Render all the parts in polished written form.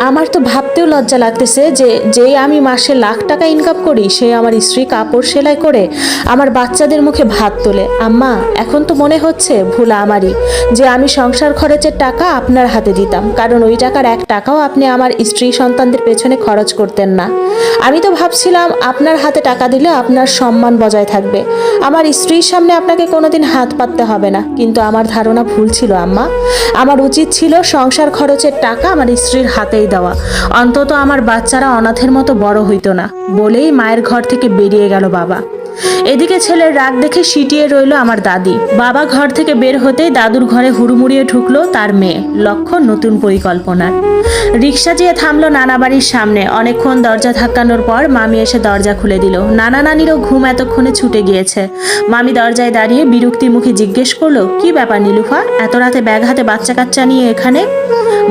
আমার তো ভাবতেও লজ্জা লাগতেছে যে আমি মাসে লাখ টাকা ইনকাম করি, সে আমার স্ত্রী কাপড় সেলাই করে আমার বাচ্চাদের মুখে ভাত তোলে। আম্মা, এখন তো মনে হচ্ছে ভুল আমারই, যে আমি সংসার খরচের টাকা আপনার হাতে দিতাম, কারণ ওই টাকার 1 টাকাও আপনি আমার স্ত্রী সন্তানদের পেছনে খরচ করতেন না। আমি তো ভাবছিলাম আপনার হাতে টাকা দিলে আপনার সম্মান বজায় থাকবে, আমার স্ত্রীর সামনে আপনাকে কোনোদিন হাত পাততে হবে না। কিন্তু আমার ধারণা ভুল ছিল আম্মা। আমার উচিত ছিল সংসার খরচের টাকা আমার স্ত্রীর হাতেই দেওয়া, অন্তত আমার বাচ্চারা অনাথের মতো বড় হইতো না। বলেই মায়ের ঘর থেকে বেরিয়ে গেল বাবা। এদিকে ছেলের রাগ দেখে সিটিয়ে রইল আমার দাদি। বাবা ঘর থেকে বের হতেই দাদুর ঘরে হুড়মুড়িয়ে ঢুকলো তার মেয়ে লক্ষ্য নতুন পরিকল্পনার। রিক্সা যেয়ে থামলো নানা বাড়ির সামনে। অনেকক্ষণ দরজা ধাক্কানোর পর মামি এসে দরজা খুলে দিল। নানা নানিরও ঘুম এতক্ষণে ছুটে গিয়েছে। মামি দরজায় দাঁড়িয়ে বিরক্তি মুখে জিজ্ঞেস করলো, কি ব্যাপার নীলুফা, এত রাতে ব্যাগ হাতে বাচ্চা কাচ্চা নিয়ে এখানে?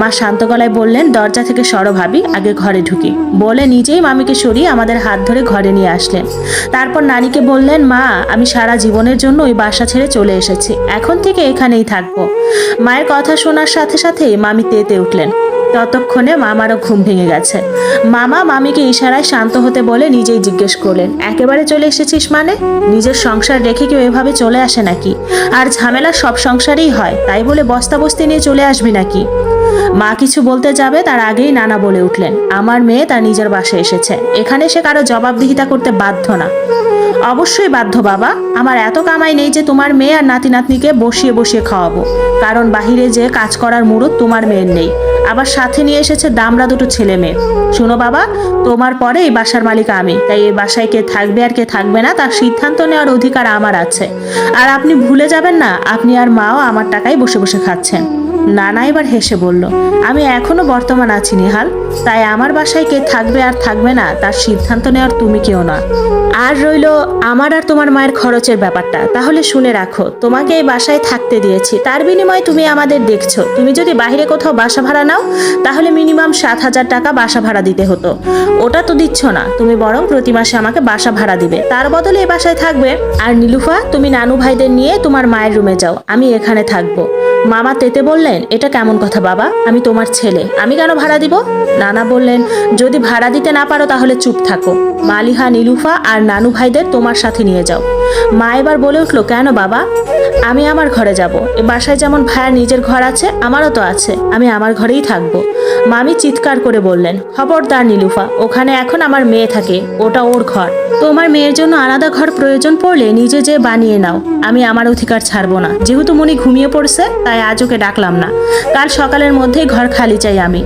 মা শান্ত গলায় বললেন, দরজা থেকে সরো ভাবি, আগে ঘরে ঢুকি। বলে নিজেই মামিকে সরিয়ে আমাদের হাত ধরে ঘরে নিয়ে আসলেন। তারপর নানিকে বললেন, মা, আমি সারা জীবনের জন্য ওই বাসা ছেড়ে চলে এসেছি, এখন থেকে এখানেই থাকবো। মায়ের কথা শোনার সাথে সাথেই মামি তেতে উঠলেন। ততক্ষণে মামারও ঘুম ভেঙে গেছে। মামা মামিকে ইশারায় শান্ত হতে বলে নিজেই জিজ্ঞেস করলেন, একেবারে চলে এসেছিস মানে? নিজের সংসার রেখে কেউ এভাবে চলে আসে নাকি? আর ঝামেলা সব সংসারেই হয়, তাই বলে বস্তা বস্তি নিয়ে চলে আসবি নাকি? মা কিছু বলতে যাবে তার আগেই নানা বলে উঠলেন, আমার মেয়ে তার নিজের বাসায় এসেছে, এখানে সে কারো জবাবদিহিতা করতে বাধ্য না। অবশ্যই বাধ্য বাবা, আমার এত কামাই নেই যে তোমার মেয়ে আর নাতি নাতনিকে বসিয়ে বসিয়ে খাওয়াবো, কারণ বাহিরে যে কাজ করার মুরুদ তোমার মেয়ের নেই, আবার সাথে নিয়ে এসেছে দামড়া দুটো ছেলে মেয়ে। শুনো বাবা, তোমার পরে এই বাসার মালিক আমি, তাই এই বাসায় কে থাকবে আর কে থাকবে না তার সিদ্ধান্ত নেওয়ার অধিকার আমার আছে। আর আপনি ভুলে যাবেন না, আপনি আর মাও আমার টাকায় বসে বসে খাচ্ছেন। নানা এবার হেসে বলল, আমি এখনো বর্তমান আছি নিহাল, তাই আমার বাসায় কে থাকবে আর থাকবে না তার সিদ্ধান্ত নেওয়ার তুমি কেউ না। আর রইল আমার আর তোমার মায়ের খরচের ব্যাপারটা, তাহলে শুনে রাখো, তোমাকে এই বাসায় থাকতে দিয়েছি, তার বিনিময়ে তুমি আমাদের দেখছো। তুমি যদি বাইরে কোথাও বাসা ভাড়া নাও তাহলে মিনিমাম 7,000 টাকা বাসা ভাড়া দিতে হতো, ওটা তো দিচ্ছ না। তুমি বরং প্রতি মাসে আমাকে বাসা ভাড়া দিবে, তার বদলে এই বাসায় থাকবে। আর নীলুফা, তুমি নানু ভাইদের নিয়ে তোমার মায়ের রুমে যাও, আমি এখানে থাকবো। মামা তেতে বললেন, এটা কেমন কথা বাবা, আমি তোমার ছেলে, আমি কেন ভাড়া দিব? নানা বললেন, যদি ভাড়া দিতে না পারো তাহলে চুপ থাকো। মালিহা, নীলুফা আর নানু ভাইদের তোমার সাথে নিয়ে যাও। মা এবার বলে উঠলো, কেন বাবা? আমি আমার ঘরে যাব, এ বাসায় যেমন ভাইয়ার নিজের ঘর আছে আমারও তো আছে, আমি আমার ঘরেই থাকবো। মামি চিৎকার করে বললেন, খবরদার নীলুফা, ওখানে এখন আমার মেয়ে থাকে, ওটা ওর ঘর। তোমার মেয়ের জন্য আলাদা ঘর প্রয়োজন পড়লে নিজে যে বানিয়ে নাও, আমি আমার অধিকার ছাড়বো না। যেহেতু মনি ঘুমিয়ে পড়ছে তাই আজ ওকে ডাকলাম না, কাল সকালের মধ্যেই ঘর খালি চাই আমি।